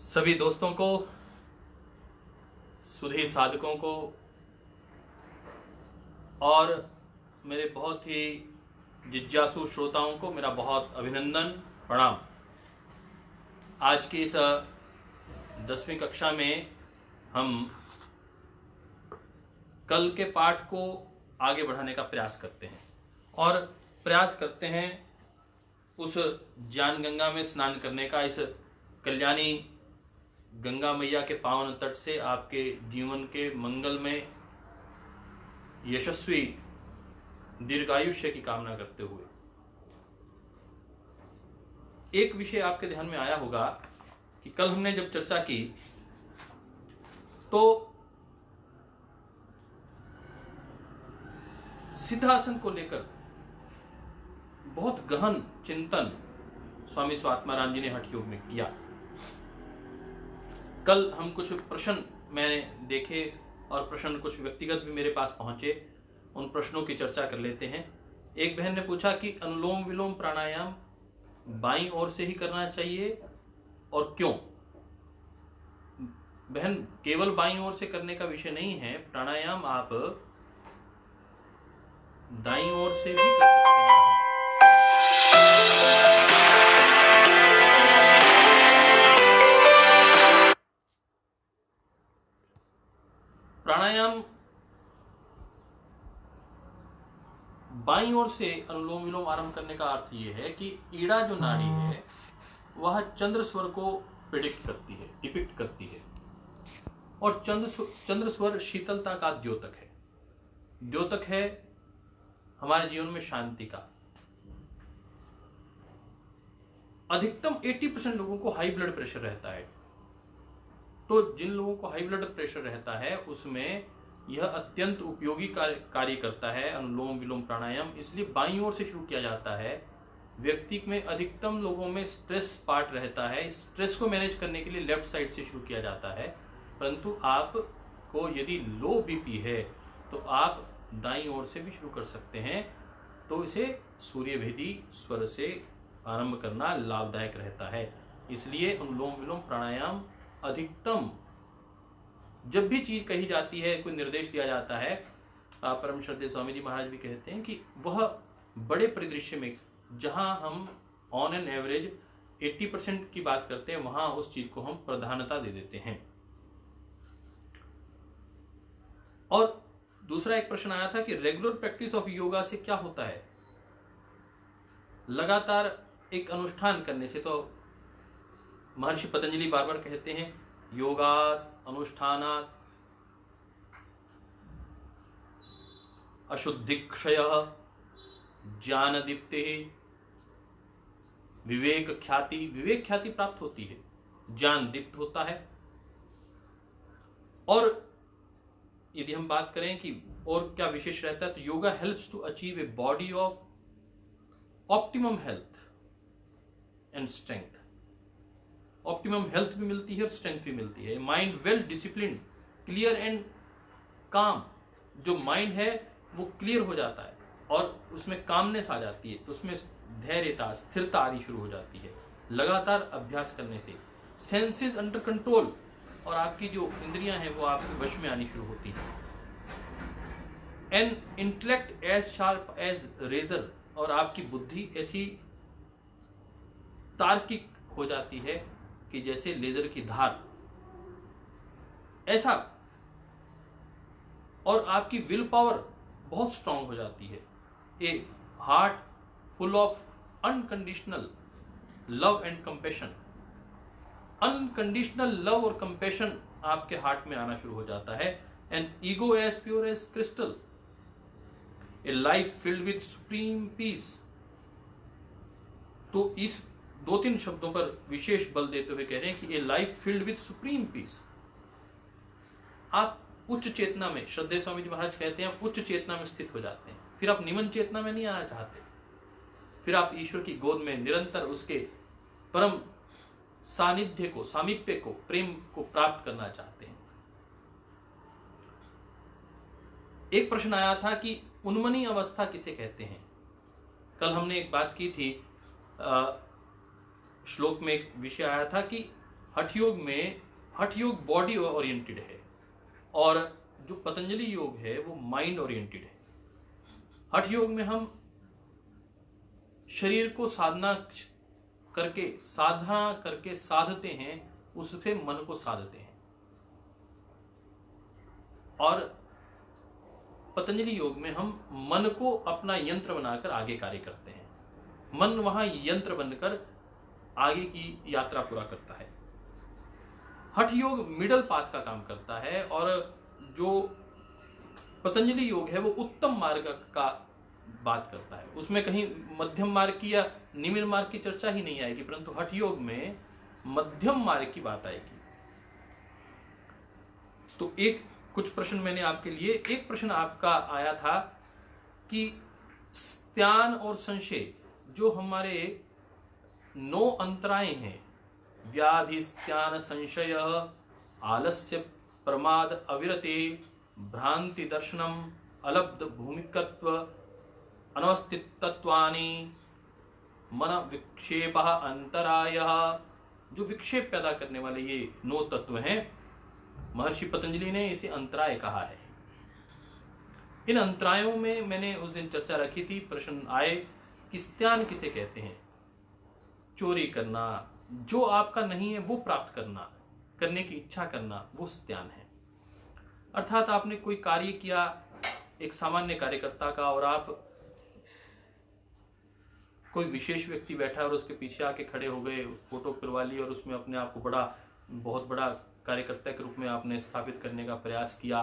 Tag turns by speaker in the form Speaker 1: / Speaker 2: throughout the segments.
Speaker 1: सभी दोस्तों को, सुधी साधकों को और मेरे बहुत ही जिज्ञासु श्रोताओं को मेरा बहुत अभिनंदन, प्रणाम। आज की इस 10वीं कक्षा में हम कल के पाठ को आगे बढ़ाने का प्रयास करते हैं और प्रयास करते हैं उस ज्ञान गंगा में स्नान करने का। इस कल्याणी गंगा मैया के पावन तट से आपके जीवन के मंगल में यशस्वी दीर्घायुष्य की कामना करते हुए एक विषय आपके ध्यान में आया होगा कि कल हमने जब चर्चा की तो सिद्धासन को लेकर बहुत गहन चिंतन स्वामी स्वात्माराम जी ने हठ योग में किया। कल हम कुछ प्रश्न मैंने देखे और प्रश्न कुछ व्यक्तिगत भी मेरे पास पहुंचे, उन प्रश्नों की चर्चा कर लेते हैं। एक बहन ने पूछा कि अनुलोम विलोम प्राणायाम बाईं ओर से ही करना चाहिए और क्यों। बहन, केवल बाईं ओर से करने का विषय नहीं है, प्राणायाम आप दाईं ओर से भी कर सकते हैं। प्राणायाम बाईं ओर से अनुलोम विलोम आरंभ करने का अर्थ यह है कि ईड़ा जो नाड़ी है वह चंद्र स्वर को प्रेडिक्ट करती है, डिपिक्ट करती है, और चंद्र स्वर शीतलता का द्योतक है। द्योतक है हमारे जीवन में शांति का। अधिकतम 80% लोगों को हाई ब्लड प्रेशर रहता है, तो जिन लोगों को हाई ब्लड प्रेशर रहता है उसमें यह अत्यंत उपयोगी कार्य करता है अनुलोम विलोम प्राणायाम। इसलिए बाईं ओर से शुरू किया जाता है। व्यक्ति में अधिकतम लोगों में स्ट्रेस पार्ट रहता है, स्ट्रेस को मैनेज करने के लिए लेफ्ट साइड से शुरू किया जाता है, परंतु आपको यदि लो बीपी है तो आप दाईं ओर से भी शुरू कर सकते हैं। तो इसे सूर्यभेदी स्वर से आरंभ करना लाभदायक रहता है। इसलिए अनुलोम विलोम प्राणायाम अधिकतम जब भी चीज कही जाती है, कोई निर्देश दिया जाता है, परम श्रद्धेय स्वामी जी महाराज भी कहते हैं कि वह बड़े परिदृश्य में जहां हम ऑन एन एवरेज 80% की बात करते हैं वहां उस चीज को हम प्रधानता दे देते हैं। और दूसरा एक प्रश्न आया था कि रेगुलर प्रैक्टिस ऑफ योगा से क्या होता है। लगातार एक अनुष्ठान करने से, तो महर्षि पतंजलि बार बार कहते हैं योगात् अनुष्ठानात् अशुद्धिक्षयः ज्ञान दीप्तिः विवेक ख्याति प्राप्त होती है, ज्ञान दीप्त होता है। और यदि हम बात करें कि और क्या विशेष रहता है, तो yoga helps to achieve a body of optimum health and strength. Optimum health भी मिलती है और स्ट्रेंथ भी मिलती है। Mind well discipline, clear and calm. जो माइंड है वो क्लियर हो जाता है और उसमें कामनेस आ जाती है, उसमें धैर्यता, स्थिरता आनी शुरू हो जाती है लगातार अभ्यास करने से। सेंसेस अंडर कंट्रोल, और आपकी जो इंद्रियां हैं वो आपके वश में आनी शुरू होती है। An intellect as sharp as razor, और आपकी बुद्धि ऐसी तार्किक हो जाती है कि जैसे लेजर की धार, ऐसा। और आपकी विल पावर बहुत स्ट्रांग हो जाती है। A heart full of unconditional love and compassion. Unconditional love और कंपैशन आपके हार्ट में आना शुरू हो जाता है। An ego as pure as crystal, a life filled with supreme peace. तो इस 2-3 शब्दों पर विशेष बल देते हुए कह रहे हैं कि a life filled with supreme peace. आप उच्च चेतना में, श्रद्धेय स्वामी जी महाराज कहते हैं, उच्च चेतना में स्थित हो जाते हैं। फिर आप निम्न चेतना में नहीं आना चाहते, फिर आप ईश्वर की गोद में निरंतर उसके परम सानिध्य को, सामीप्य को, प्रेम को प्राप्त करना चाहते हैं। एक प्रश्न आया था कि उन्मनी अवस्था किसे कहते हैं। कल हमने एक बात की थी, श्लोक में एक विषय आया था कि हठ योग बॉडी ओरिएंटेड है और जो पतंजलि योग है वो माइंड ओरिएंटेड है। हठ योग में हम शरीर को साधना करके साधते हैं, उससे मन को साधते हैं। और पतंजलि योग में हम मन को अपना यंत्र बनाकर आगे कार्य करते हैं। मन वहां यंत्र बनकर आगे की यात्रा पूरा करता है। हठ योग मिडल पाथ का काम करता है और जो पतंजलि योग है वो उत्तम मार्ग का बात करता है। उसमें कहीं मध्यम मार्ग की या निम्न मार्ग की चर्चा ही नहीं आएगी, परंतु हठ योग में मध्यम मार्ग की बात आएगी। तो कुछ प्रश्न मैंने आपके लिए, एक प्रश्न आपका आया था कि स्त्यान और संशय जो हमारे 9 अंतराएं हैं, व्याधि स्त्यान संशय आलस्य प्रमाद अविरते भ्रांति दर्शनम अलब्ध भूमिकत्व अनवस्थितत्वानि मन विक्षेप अंतराय, जो विक्षेप पैदा करने वाले ये 9 तत्व हैं, महर्षि पतंजलि ने इसे अंतराय कहा है। इन अंतरायों में मैंने उस दिन चर्चा रखी थी, प्रश्न आए कि स्त्यान किसे कहते हैं। चोरी करना, जो आपका नहीं है वो प्राप्त करना, करने की इच्छा करना, वो स्त्यान है। अर्थात आपने कोई कार्य किया एक सामान्य कार्यकर्ता का, और आप कोई विशेष व्यक्ति बैठा और उसके पीछे आके खड़े हो गए, उस फोटो करवा ली और उसमें अपने आप को बहुत बड़ा कार्यकर्ता के रूप में आपने स्थापित करने का प्रयास किया।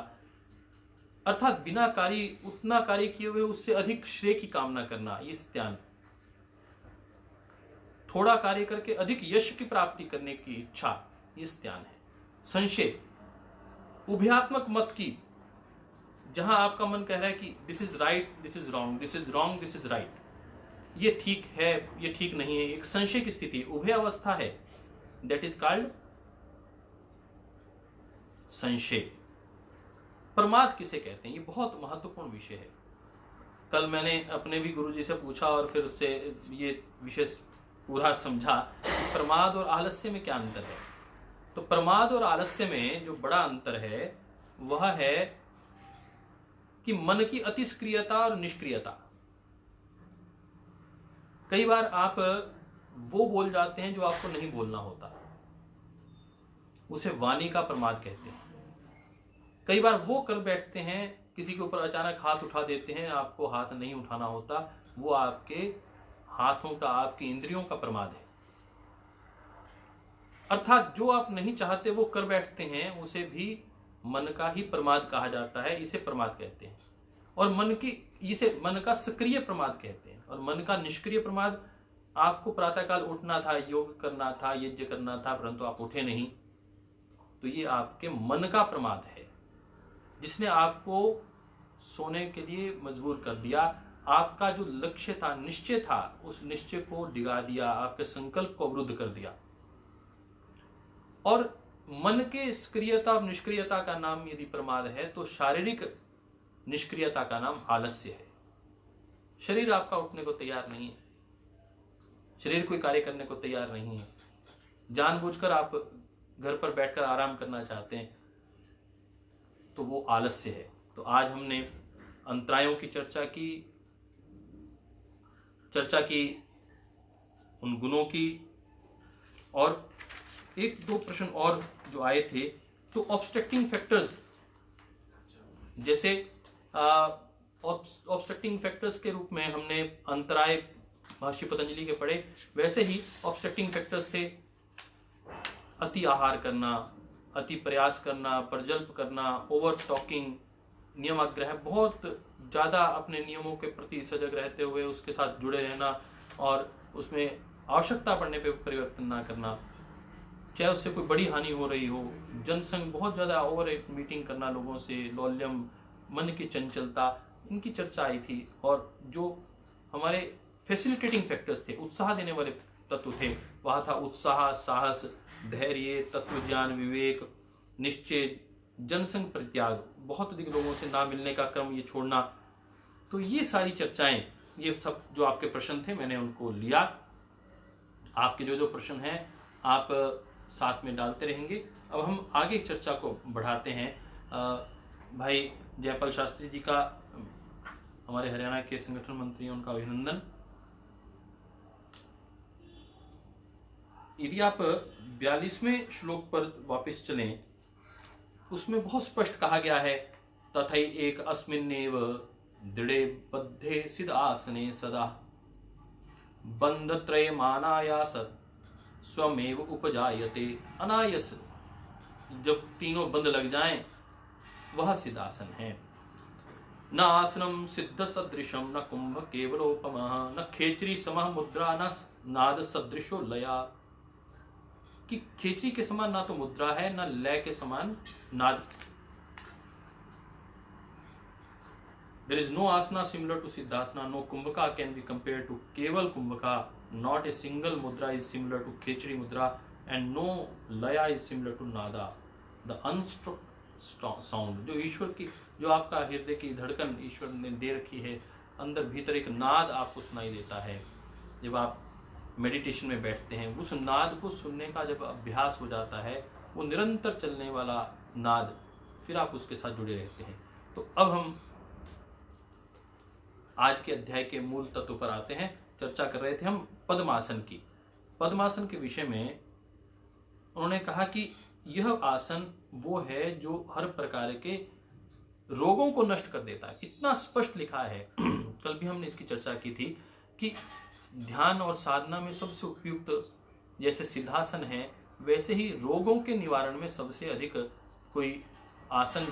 Speaker 1: अर्थात बिना कार्य, उतना कार्य किए हुए उससे अधिक श्रेय की कामना करना, ये स्त्यान। थोड़ा कार्य करके अधिक यश की प्राप्ति करने की इच्छा, ये स्त्यान है। संशय, उभयात्मक मत की, जहां आपका मन कह रहा है कि this is right, this is wrong, this is wrong, this is right, ये ठीक है, ये ठीक नहीं है, एक संशय की स्थिति, उभय अवस्था है, दैट इज कॉल्ड संशय। प्रमाद किसे कहते हैं, ये बहुत महत्वपूर्ण विषय है। कल मैंने अपने भी गुरुजी से पूछा और फिर उससे ये विषय पूरा समझा कि प्रमाद और आलस्य में क्या अंतर है। तो प्रमाद और आलस्य में जो बड़ा अंतर है वह है कि मन की अतिस्क्रियता और निष्क्रियता। कई बार आप वो बोल जाते हैं जो आपको नहीं बोलना होता, उसे वाणी का प्रमाद कहते हैं। कई बार वो कर बैठते हैं, किसी के ऊपर अचानक हाथ उठा देते हैं, आपको हाथ नहीं उठाना होता, वो आपके हाथों का, आपकी इंद्रियों का प्रमाद है। अर्थात जो आप नहीं चाहते वो कर बैठते हैं, उसे भी मन का ही प्रमाद कहा जाता है, इसे प्रमाद कहते हैं। और इसे मन का सक्रिय प्रमाद कहते हैं। और मन का निष्क्रिय प्रमाद, आपको प्रातःकाल उठना था, योग करना था, यज्ञ करना था, परंतु आप उठे नहीं, तो ये आपके मन का प्रमाद है, जिसने आपको सोने के लिए मजबूर कर दिया। आपका जो लक्ष्य था, निश्चय था, उस निश्चय को डिगा दिया, आपके संकल्प को अवरुद्ध कर दिया। और मन के सक्रियता और निष्क्रियता का नाम यदि प्रमाद है, तो शारीरिक निष्क्रियता का नाम आलस्य है। शरीर आपका उठने को तैयार नहीं है, शरीर कोई कार्य करने को तैयार नहीं है, जानबूझकर आप घर पर बैठकर आराम करना चाहते हैं, तो वो आलस्य है। तो आज हमने अंतरायों की चर्चा की उन गुणों की, और 1-2 प्रश्न और जो आए थे, तो ऑब्स्ट्रक्टिंग फैक्टर्स, जैसे ऑब्स्ट्रक्टिंग फैक्टर्स के रूप में हमने अंतराय महर्षि पतंजलि के पढ़े, वैसे ही ऑब्स्ट्रक्टिंग फैक्टर्स थे अति आहार करना, अति प्रयास करना, प्रजल्प करना, ओवर टॉकिंग, नियमाग्रह, बहुत ज़्यादा अपने नियमों के प्रति सजग रहते हुए उसके साथ जुड़े रहना और उसमें आवश्यकता पड़ने पे परिवर्तन ना करना, चाहे उससे कोई बड़ी हानि हो रही हो, जनसंघ, बहुत ज़्यादा ओवर एक मीटिंग करना लोगों से, लौल्यम, मन की चंचलता, इनकी चर्चा आई थी। और जो हमारे फैसिलिटेटिंग फैक्टर्स थे, उत्साह देने वाले तत्व थे, वहाँ था उत्साह, साहस, धैर्य, तत्व ज्ञान, विवेक, निश्चय, जनसंघ परित्याग, बहुत अधिक लोगों से ना मिलने का क्रम, ये छोड़ना। तो ये सारी चर्चाएं, ये सब जो आपके प्रश्न थे, मैंने उनको लिया। आपके जो प्रश्न हैं आप साथ में डालते रहेंगे। अब हम आगे चर्चा को बढ़ाते हैं। भाई जयपाल शास्त्री जी का, हमारे हरियाणा के संगठन मंत्री, उनका अभिनंदन। यदि आप 42वें श्लोक पर वापस चलें, उसमें बहुत स्पष्ट कहा गया है, तथै एक अस्मिन्नेव दृढ़े बद्धे सिद्ध आसने सदा बंधत्रयमानायासत् स्वमेव उपजायते अनायस। जब तीनों बंद लग जाएं, वह सिद्धासन है। न आसनम सिद्ध सदृशम न कुंभ केवलोपमः न खेचरी समः मुद्रा न नाद सदृशो लया। कि खेचरी के समान ना तो मुद्रा है, न लय के समान नाद। There is no asana similar to Siddhasana, no Kumbhaka can be compared to Keval Kumbhaka, not a single mudra is similar to Khechari mudra, and no laya is similar to Nada, the unstruck sound। जो ईश्वर की, जो आपका हृदय की धड़कन ईश्वर ने दे रखी है, अंदर भीतर एक नाद आपको सुनाई देता है। जब आप मेडिटेशन में बैठते हैं, उस नाद को सुनने का जब अभ्यास हो जाता है, वो निरंतर चलने वाला नाद, फिर आप उसके साथ जुड़े रहते हैं। तो अब हम आज के अध्याय के मूल तत्व पर आते हैं। चर्चा कर रहे थे हम पद्मासन की। पद्मासन के विषय में उन्होंने कहा कि यह आसन वो है जो हर प्रकार के रोगों को नष्ट कर देता है। इतना स्पष्ट लिखा है। कल भी हमने इसकी चर्चा की थी कि ध्यान और साधना में सबसे उपयुक्त जैसे सिद्धासन है, वैसे ही रोगों के निवारण में सबसे अधिक कोई आसन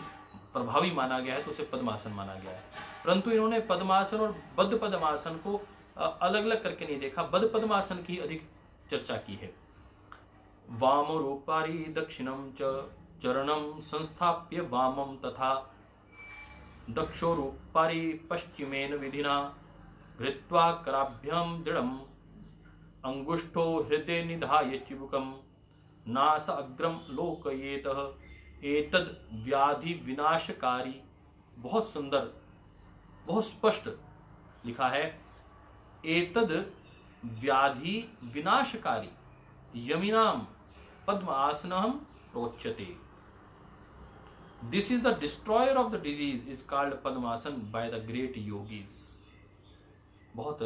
Speaker 1: प्रभावी माना गया है तो उसे पद्मासन माना गया है। परंतु इन्होंने पद्मासन और बद्ध पद्मासन को अलग अलग करके नहीं देखा, बद्ध पद्मासन की अधिक चर्चा की है। वाम रूपारी दक्षिणम च चरणम संस्थाप्य वामम तथा दक्षो रूपारी पश्चिमेन विधिना घृत्वा कराभ्याम दृढ़म अंगुष्ठो हृदय निधाय चिबुकम नास अग्रम लोकयेतः एतद व्याधि विनाशकारी। बहुत सुंदर, बहुत स्पष्ट लिखा है। एतद व्याधि विनाशकारी यमिनाम पद्म आसनम प्रोच्यते। This is the destroyer of the disease is called padmasana by the great yogis. बहुत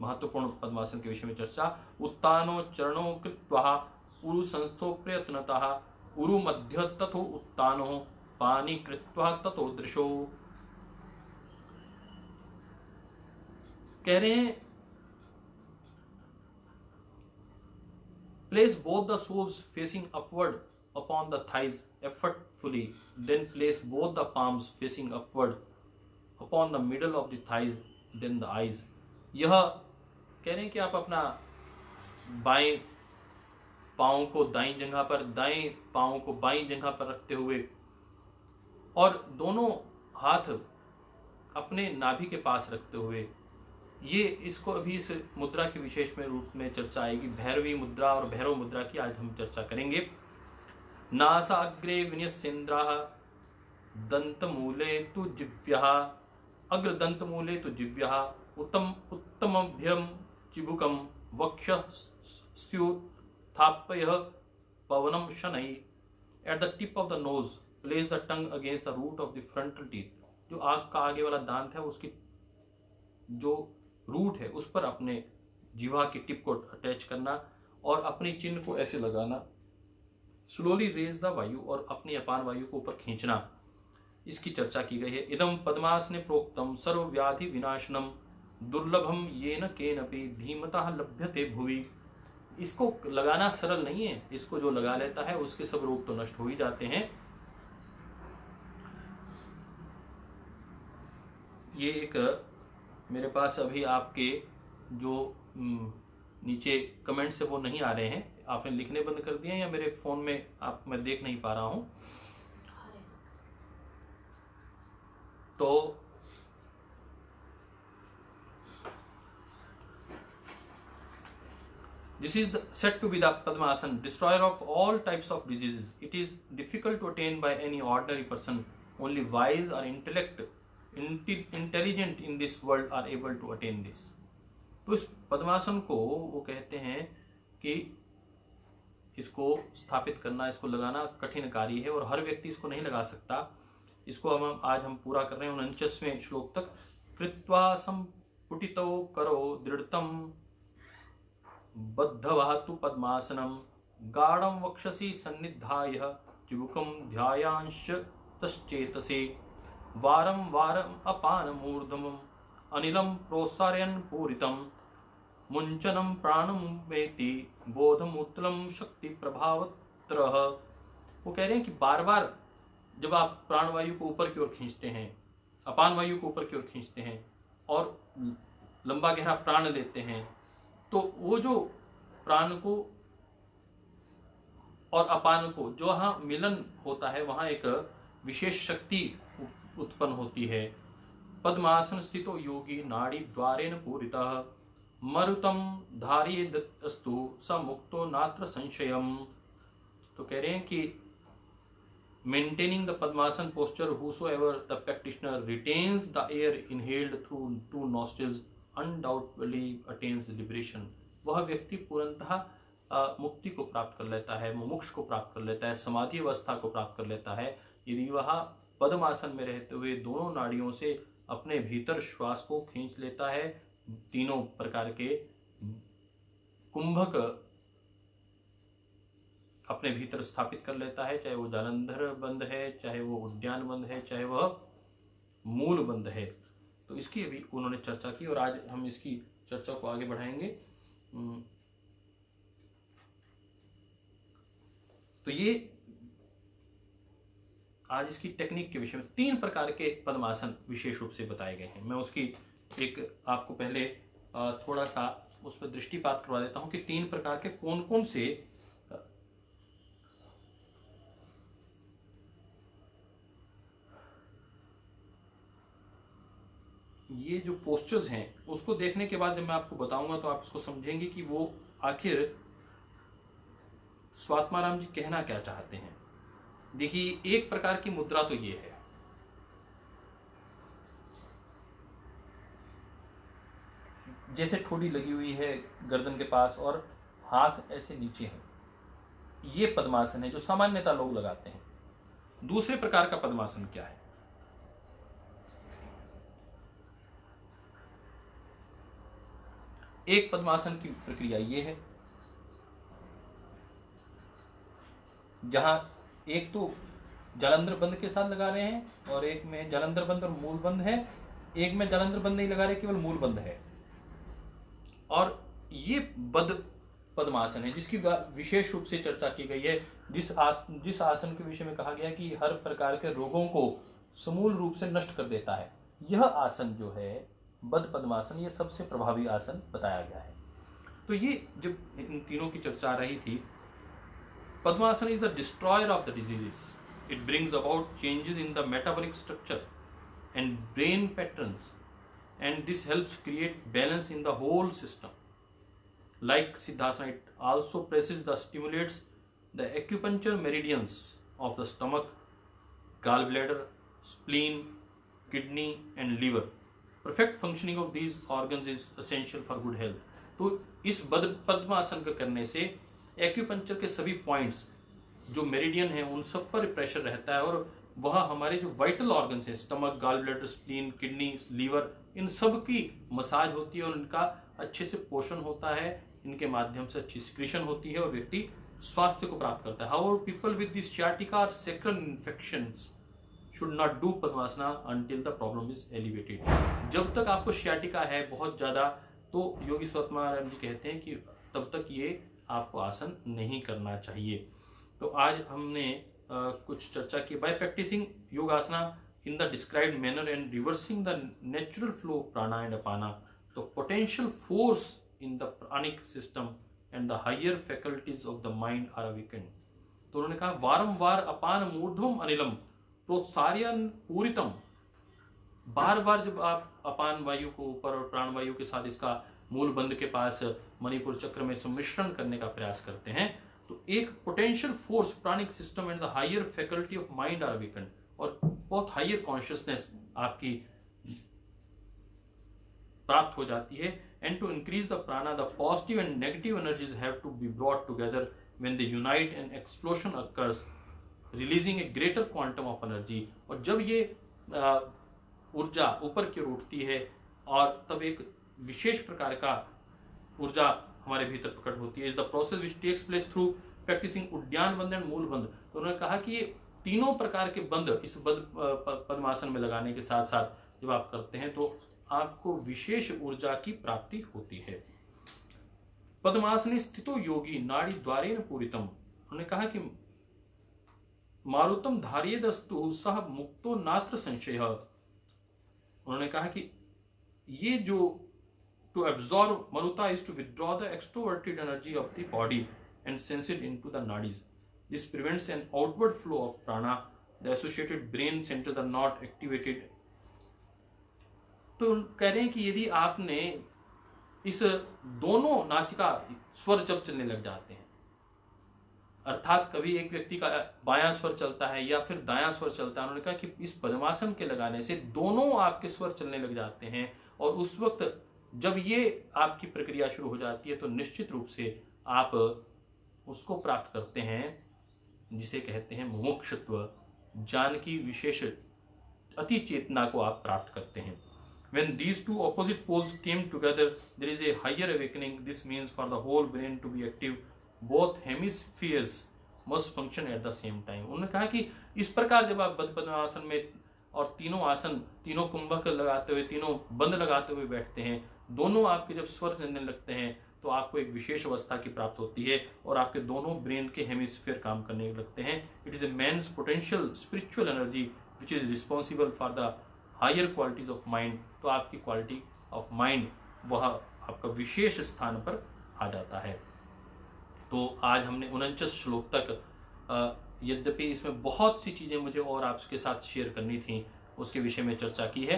Speaker 1: महत्वपूर्ण पद्मासन के विषय में चर्चा। उत्तानो चरणों कृत्वा उरु संस्थो प्रयत्नतः उरु मध्य तथो उत्तानो पानी कृत्वा तथो दृशो। कह रहे हैं, place both the soles facing upward upon the thighs effortfully, then place both the palms facing upward upon the middle of the thighs, then the eyes। यह कह रहे हैं कि आप अपना बाएं पाँव को दाईं जगह पर, दाएं पाँव को बाईं जगह पर रखते हुए और दोनों हाथ अपने नाभि के पास रखते हुए, ये इसको अभी इस मुद्रा के विशेष में रूप में चर्चा आएगी। भैरवी मुद्रा और भैरव मुद्रा की आज हम चर्चा करेंगे। नासा अग्रे विन्यस्येन्द्राः दंतमूले तु जिह्व्यः अग्र दंतमूले तु जिह्व्यः उत्तमभ्यम चिबुकम वक्षस्थ्युत्थाप्य पवनम शनै। At the tip of the nose place the tongue against the root of the frontal teeth. जो आग का आगे वाला दांत है, उसकी जो रूट है उस पर अपने जीवा की टिप को अटैच करना और अपनी चिन्ह को ऐसे लगाना। स्लोली रेज द वायु, और अपनी अपान वायु को ऊपर खींचना, इसकी चर्चा की गई है। इदम पद्मासने प्रोक्तम सर्वव्याधि विनाशनम दुर्लभम येन केनपि धीमतः लभ्यते भुवि। इसको लगाना सरल नहीं है, इसको जो लगा लेता है उसके सब रोग तो नष्ट हो ही जाते हैं। ये एक मेरे पास अभी आपके जो नीचे कमेंट्स है वो नहीं आ रहे हैं, आपने लिखने बंद कर दिए या मेरे फोन में मैं देख नहीं पा रहा हूं। तो this is said to be the Padmasan, destroyer of all types of diseases. It is difficult to attain by any ordinary person. Only wise or intelligent in this world are able to attain this. तो इस पद्मासन को वो कहते हैं कि इसको स्थापित करना, इसको लगाना कठिन कार्य है और हर व्यक्ति इसको नहीं लगा सकता। इसको आज हम पूरा कर रहे हैं 49वें श्लोक तक। कृत्वा संपुटितो करो दृढ़तम बद्धवातु पद्मासनम गाढ़ं वक्षसि सन्निधाय चिबुकं ध्यायांश तश्चेतसे वारं वारं अपानमूर्धमं अनिलं प्रोसारयन् पूरितं मुंचनम प्राणम वेति बोधमुत्तलम शक्ति प्रभावत्रः। वो कह रहे हैं कि बार बार जब आप प्राणवायु को ऊपर की ओर खींचते हैं, अपान वायु को ऊपर की ओर खींचते हैं और लंबा गहरा प्राण लेते हैं, तो वो जो प्राण को और अपान को जो वहां मिलन होता है वहां एक विशेष शक्ति उत्पन्न होती है। पद्मासन स्थितो योगी नाड़ी द्वारेण पूरितः मरुतम धारयेदस्तु स मुक्तो नात्र संशयम। तो कह रहे हैं कि maintaining the padmasana posture whosoever the practitioner retains the air inhaled through two nostrils undoubtedly attains liberation। वह व्यक्ति पूर्णतः मुक्ति को प्राप्त कर लेता है, मोक्ष को प्राप्त कर लेता है, समाधि अवस्था को प्राप्त कर लेता है यदि वह पद्मासन में रहते हुए दोनों नाड़ियों से अपने भीतर श्वास को खींच लेता है, तीनों प्रकार के कुंभक अपने भीतर स्थापित कर लेता है, चाहे वो जालंधर बंद है, चाहे वो उद्यान बंद है, चाहे वह मूल बंद है। तो इसकी भी उन्होंने चर्चा की और आज हम इसकी चर्चा को आगे बढ़ाएंगे। तो ये आज इसकी टेक्निक के विषय में 3 प्रकार के पद्मासन विशेष रूप से बताए गए हैं। मैं उसकी एक आपको पहले थोड़ा सा उस पर दृष्टिपात करवा देता हूं कि 3 प्रकार के कौन कौन से ये जो पोस्चर्स हैं उसको देखने के बाद जब मैं आपको बताऊंगा तो आप इसको समझेंगे कि वो आखिर स्वात्माराम जी कहना क्या चाहते हैं। देखिए, एक प्रकार की मुद्रा तो ये है, जैसे ठोड़ी लगी हुई है गर्दन के पास और हाथ ऐसे नीचे हैं, ये पद्मासन है जो सामान्यतः लोग लगाते हैं। दूसरे प्रकार का पद्मासन क्या है? एक पद्मासन की प्रक्रिया ये है जहां एक तो जालंधर बंद के साथ लगा रहे हैं और एक में जालंधर बंद और मूल बंद है, एक में जालंधर बंद नहीं लगा रहे, केवल मूल बंद है। और ये बद्ध पद्मासन है जिसकी विशेष रूप से चर्चा की गई है, जिस आसन के विषय में कहा गया कि हर प्रकार के रोगों को समूल रूप से नष्ट कर देता है। यह आसन जो है बद्ध पद्मासन, ये सबसे प्रभावी आसन बताया गया है। तो ये जब इन तीनों की चर्चा आ रही थी, पद्मासन is the destroyer of the diseases. It brings about changes in the metabolic structure and brain patterns, and this helps create balance in the whole system. Like Siddhasana, it also stimulates the acupuncture meridians of the stomach, gallbladder, spleen, kidney, and liver. Perfect functioning of these organs is essential for good health. तो इस पद्मासन को करने से acupuncture के सभी points जो meridian है उन सब पर प्रेशर रहता है और वह हमारे जो वाइटल ऑर्गन्स हैं, stomach, gall bladder, spleen, kidney, liver, इन सब की मसाज होती है और इनका अच्छे से पोषण होता है, इनके माध्यम से अच्छी सिक्रीशन होती है और व्यक्ति स्वास्थ्य को प्राप्त करता है। However people with this sciatica और sacral infections should not do padmasana until the problem is elevated। जब तक आपको sciatica है बहुत ज्यादा, तो योगी स्वात्माराम जी कहते हैं कि तब तक ये आपको आसन नहीं करना चाहिए। तो आज हमने कुछ चर्चा की। By practising yogasana in the described manner and reversing the natural flow of prana and apana, तो potential force in the pranic system and the higher faculties of the mind are awakened. तो उन्होंने कहा वारंवार अपान मूर्ध्वम अनिलम प्रोत्सार्यन पूरितम। बार बार जब आप अपान वायु को ऊपर और प्राण वायु के साथ इसका मूल बंद के पास मणिपुर चक्र में सम्मिश्रण करने का प्रयास करते हैं, तो एक potential force pranic system and the higher faculty of mind are awakened, और बहुत हायर कॉन्शियसनेस आपकी प्राप्त हो जाती है। And to increase the prana the positive and negative energies have to be brought together when they unite an explosion occurs releasing a greater quantum of energy। और जब ये ऊर्जा ऊपर की ओर उठती है और तब एक विशेष प्रकार का ऊर्जा हमारे भीतर प्रकट होती है। Is the process which takes place through practising uddiyana bandha and मूल बंध। तो उन्होंने कहा कि ये तीनों प्रकार के बंध इस पद्मासन में लगाने के साथ साथ जब आप करते हैं तो आपको विशेष ऊर्जा की प्राप्ति होती है। पद्मासने स्थितो योगी नाड़ी द्वारेण पूरितम। उन्होंने कहा कि मारुतम धार्येदस्तु सह मुक्तो नात्र संशय। उन्होंने कहा कि ये जो to absorb maruta is to withdraw the extroverted energy of the body and sense it into the nadis. This prevents an outward flow of prana. The associated brain centers are not activated. तो कह रहे हैं कि यदि आपने इस दोनों नासिका स्वर जब चलने लग जाते हैं, अर्थात कभी एक व्यक्ति का बायां स्वर चलता है या फिर दायां स्वर चलता है, उन्होंने कहा कि इस पद्मासन के लगाने से दोनों आपके स्वर चलने लग जाते हैं और उस वक्त जब ये आपकी प्रक्रिया शुरू हो जाती है तो निश्चित रूप से आप उसको प्राप्त करते हैं जिसे कहते हैं मुमुक्षुत्व, ज्ञान की विशेष अति चेतना को आप प्राप्त करते हैं। When these two opposite poles came together, there is a higher awakening. This means for the whole brain to be active, both hemispheres must function at the same time. उन्होंने कहा कि इस प्रकार जब आप पद्मासन में और तीनों आसन, तीनों कुंभक लगाते हुए, तीनों बंद लगाते हुए बैठते हैं, दोनों आपके जब स्वर चलने लगते हैं तो आपको एक विशेष अवस्था की प्राप्त होती है और आपके दोनों ब्रेन के हेमिस्फीयर काम करने लगते हैं। It is a man's potential spiritual energy which is responsible for the higher qualities of mind. तो आपकी क्वालिटी ऑफ माइंड वह आपका विशेष स्थान पर आ जाता है। तो आज हमने 49 श्लोक तक, यद्यपि इसमें बहुत सी चीज़ें मुझे और आपके साथ शेयर करनी थी, उसके विषय में चर्चा की है,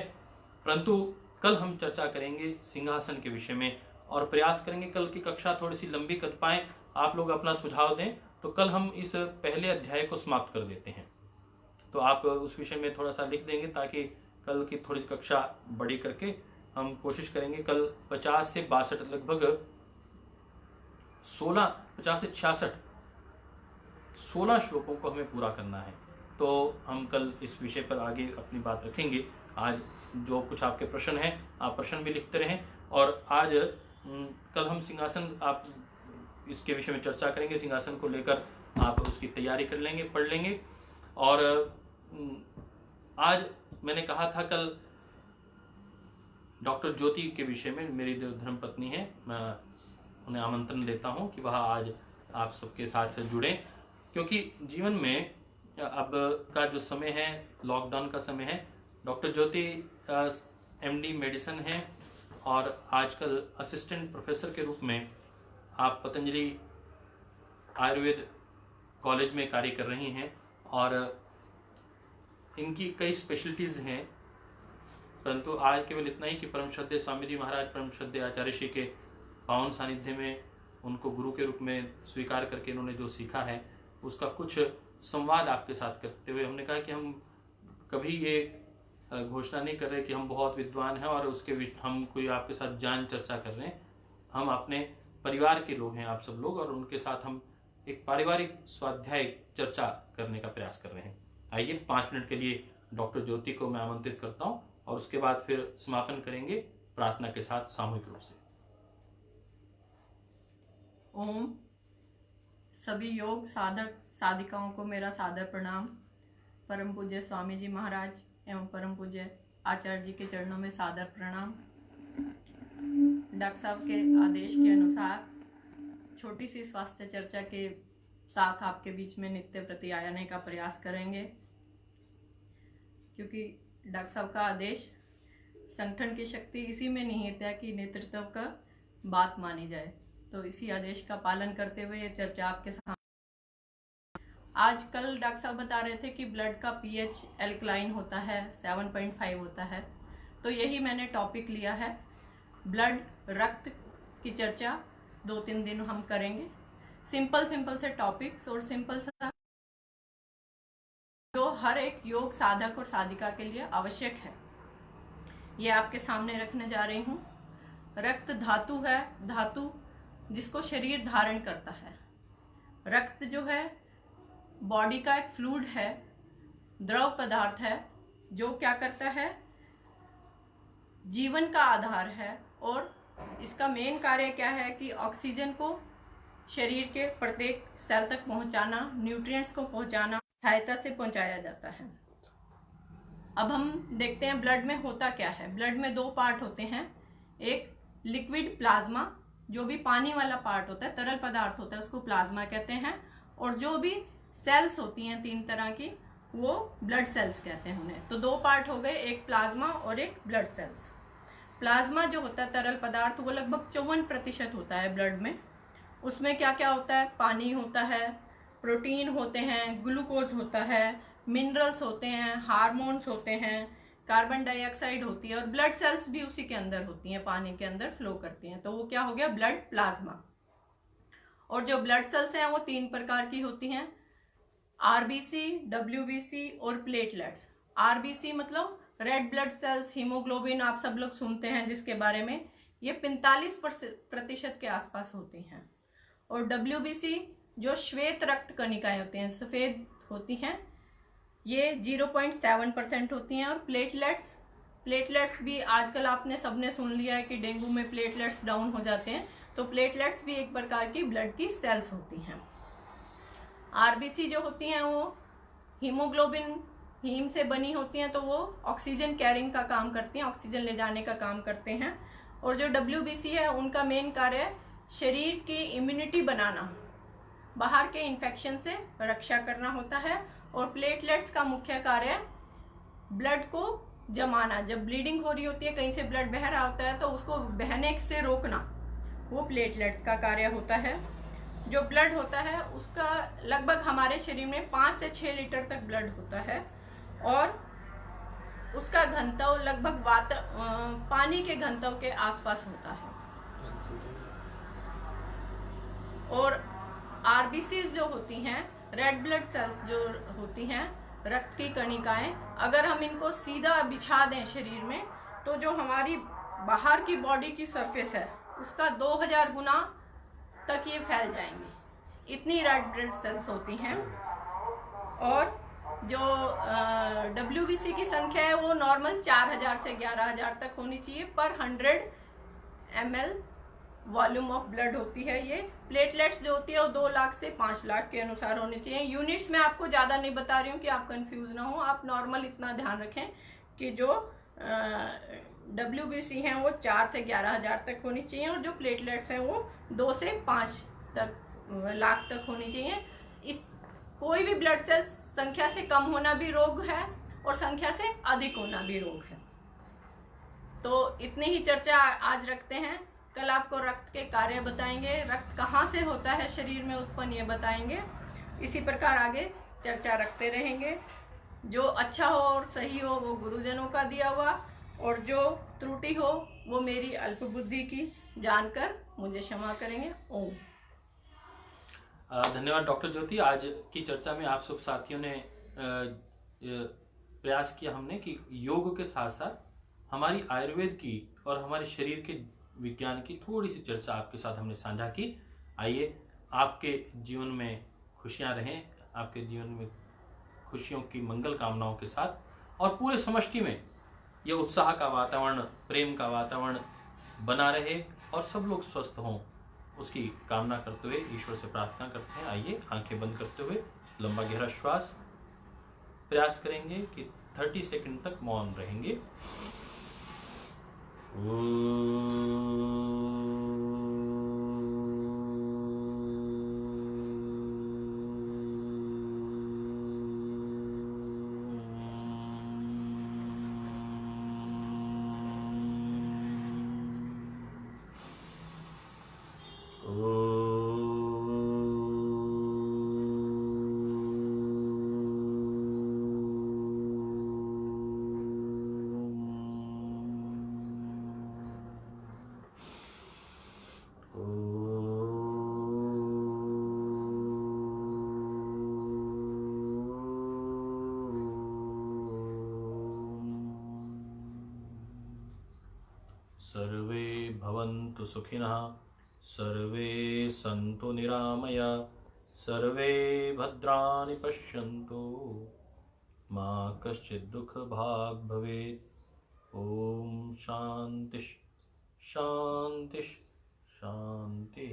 Speaker 1: परंतु कल हम चर्चा करेंगे सिंहासन के विषय में और प्रयास करेंगे कल की कक्षा थोड़ी सी लंबी कर पाएं। आप लोग अपना सुझाव दें तो कल हम इस पहले अध्याय को समाप्त कर देते हैं। तो आप उस विषय में थोड़ा सा लिख देंगे ताकि कल की थोड़ी सी कक्षा बड़ी करके हम कोशिश करेंगे कल 50 से 62 लगभग 50 से 16 श्लोकों को हमें पूरा करना है। तो हम कल इस विषय पर आगे अपनी बात रखेंगे। आज जो कुछ आपके प्रश्न हैं आप प्रश्न भी लिखते रहें और आज कल हम सिंहासन, आप इसके विषय में चर्चा करेंगे। सिंहासन को लेकर आप उसकी तैयारी कर लेंगे, पढ़ लेंगे। और आज मैंने कहा था कल डॉक्टर ज्योति के विषय में, मेरी जो धर्मपत्नी है, मैं उन्हें आमंत्रण देता हूं कि वह आज आप सबके साथ जुड़ें, क्योंकि जीवन में अब का जो समय है लॉकडाउन का समय है। डॉक्टर ज्योति MD मेडिसिन है और आजकल असिस्टेंट प्रोफेसर के रूप में आप पतंजलि आयुर्वेद कॉलेज में कार्य कर रही हैं और इनकी कई स्पेशलिटीज़ हैं। परंतु आज केवल इतना ही कि परम श्रद्धेय स्वामी जी महाराज, परम श्रद्धेय आचार्य श्री के पावन सानिध्य में उनको गुरु के रूप में स्वीकार करके इन्होंने जो सीखा है उसका कुछ संवाद आपके साथ करते हुए हमने कहा कि हम कभी ये घोषणा नहीं कर रहे कि हम बहुत विद्वान हैं और उसके हम कोई आपके साथ ज्ञान चर्चा कर रहे हैं। हम अपने परिवार के लोग हैं आप सब लोग, और उनके साथ हम एक पारिवारिक स्वाध्याय चर्चा करने का प्रयास कर रहे हैं। आइए 5 मिनट के लिए डॉक्टर ज्योति को मैं आमंत्रित करता हूं और उसके बाद फिर समापन करेंगे प्रार्थना के साथ सामूहिक रूप से।
Speaker 2: ओम। सभी योग साधक साधिकाओं को मेरा सादर प्रणाम। परम पूज्य स्वामी जी महाराज एवं परम पूज्य आचार्य जी के चरणों में सादर प्रणाम। डॉक्टर साहब के आदेश के अनुसार छोटी सी स्वास्थ्य चर्चा के साथ आपके बीच में नित्य प्रति आने का प्रयास करेंगे, क्योंकि डॉक्टर साहब का आदेश संगठन की शक्ति इसी में निहित है कि नेतृत्व का बात मानी जाए। तो इसी आदेश का पालन करते हुए ये चर्चा आपके साथ। आजकल डॉक्टर साहब बता रहे थे कि ब्लड का pH एल्कलाइन होता है, 7.5 होता है। तो यही मैंने टॉपिक लिया है, ब्लड रक्त की चर्चा 2-3 दिन हम करेंगे। सिंपल से टॉपिक्स और सिंपल सा जो हर एक योग साधक और साधिका के लिए आवश्यक है, ये आपके सामने रखने जा रही हूँ। रक्त धातु है, धातु जिसको शरीर धारण करता है। रक्त जो है बॉडी का एक फ्लूइड है, द्रव पदार्थ है, जो क्या करता है, जीवन का आधार है। और इसका मेन कार्य क्या है कि ऑक्सीजन को शरीर के प्रत्येक सेल तक पहुंचाना, न्यूट्रिएंट्स को पहुंचाना, सहायता से पहुंचाया जाता है। अब हम देखते हैं ब्लड में होता क्या है। ब्लड में 2 पार्ट होते हैं, एक लिक्विड प्लाज्मा, जो भी पानी वाला पार्ट होता है, तरल पदार्थ होता है, उसको प्लाज्मा कहते हैं। और जो भी सेल्स होती हैं 3 तरह की, वो ब्लड सेल्स कहते हैं उन्हें। तो 2 पार्ट हो गए, एक प्लाज्मा और एक ब्लड सेल्स। प्लाज्मा जो होता है तरल पदार्थ, वो लगभग 54% होता है ब्लड में। उसमें क्या क्या होता है, पानी होता है, प्रोटीन होते हैं, ग्लूकोज होता है, मिनरल्स होते हैं, हार्मोन्स होते हैं, कार्बन डाइऑक्साइड होती है, और ब्लड सेल्स भी उसी के अंदर होती हैं, पानी के अंदर फ्लो करती हैं। तो वो क्या हो गया, ब्लड प्लाज्मा। और जो ब्लड सेल्स हैं वो 3 प्रकार की होती हैं, आरबीसी, डब्ल्यूबीसी और प्लेटलेट्स। आरबीसी मतलब रेड ब्लड सेल्स, हीमोग्लोबिन आप सब लोग सुनते हैं जिसके बारे में, ये 45% के आसपास होती हैं। और डब्ल्यूबीसी जो श्वेत रक्त कणिकाएं होती हैं, सफेद होती हैं, ये 0.7% होती हैं। और प्लेटलेट्स भी आजकल आपने सबने सुन लिया है कि डेंगू में प्लेटलेट्स डाउन हो जाते हैं, तो प्लेटलेट्स भी एक प्रकार की ब्लड की सेल्स होती हैं। आरबीसी जो होती हैं वो हीमोग्लोबिन, हीम से बनी होती हैं, तो वो ऑक्सीजन कैरिंग का काम करती हैं, ऑक्सीजन ले जाने का काम करते हैं। और जो डब्ल्यूबीसी है, उनका मेन कार्य शरीर की इम्यूनिटी बनाना, बाहर के इन्फेक्शन से रक्षा करना होता है। और प्लेटलेट्स का मुख्य कार्य ब्लड को जमाना, जब ब्लीडिंग हो रही होती है, कहीं से ब्लड बह रहा होता है, तो उसको बहने से रोकना, वो प्लेटलेट्स का कार्य होता है। जो ब्लड होता है उसका लगभग हमारे शरीर में 5 से 6 लीटर तक ब्लड होता है, और उसका घनत्व लगभग पानी के घनत्व के आसपास होता है। और आरबीसीज जो होती हैं, रेड ब्लड सेल्स जो होती हैं, रक्त की कणिकाएं, अगर हम इनको सीधा बिछा दें शरीर में, तो जो हमारी बाहर की बॉडी की सरफेस है उसका 2000 गुना तक ये फैल जाएंगी, इतनी रेड ब्लड सेल्स होती हैं। और जो डब्ल्यूबीसी की संख्या है वो नॉर्मल 4000 से 11000 तक होनी चाहिए पर 100 ml वॉल्यूम ऑफ ब्लड होती है। ये प्लेटलेट्स जो होती है वो 2 लाख से 5 लाख के अनुसार होनी चाहिए। यूनिट्स में आपको ज़्यादा नहीं बता रही हूँ कि आप कंफ्यूज ना हो, आप नॉर्मल इतना ध्यान रखें कि जो WBC हैं वो 4 से 11,000 तक होनी चाहिए, और जो प्लेटलेट्स हैं वो 2 से 5 लाख तक होनी चाहिए। इस कोई भी ब्लड सेल संख्या से कम होना भी रोग है और संख्या से अधिक होना भी रोग है। तो इतनी ही चर्चा आज रखते हैं। कल आपको रक्त के कार्य बताएंगे, रक्त कहाँ से होता है शरीर में उत्पन्न, ये बताएंगे। इसी प्रकार आगे चर्चा रखते रहेंगे। जो अच्छा हो और सही हो वो गुरुजनों का दिया हुआ, और जो त्रुटि हो वो मेरी अल्प बुद्धि की जानकर मुझे क्षमा करेंगे। ओम।
Speaker 1: धन्यवाद डॉक्टर ज्योति। आज की चर्चा में आप सब साथियों ने प्रयास किया हमने कि योग के साथ साथ हमारी आयुर्वेद की और हमारे शरीर के विज्ञान की थोड़ी सी चर्चा आपके साथ हमने साझा की। आइए आपके जीवन में खुशियां रहें, आपके जीवन में खुशियों की मंगल कामनाओं के साथ, और पूरे समष्टि में यह उत्साह का वातावरण, प्रेम का वातावरण बना रहे और सब लोग स्वस्थ हों, उसकी कामना करते हुए ईश्वर से प्रार्थना करते हैं। आइए आंखें बंद करते हुए लंबा गहरा श्वास प्रयास करेंगे कि 30 सेकंड तक मौन रहेंगे। सर्वे भवन्तु सुखिनः, सर्वे सन्तु निरामया, सर्वे भद्राणि पश्यन्तु मा कश्चित् दुःखभाग् भवेत्। ओम शांति शांति शांति।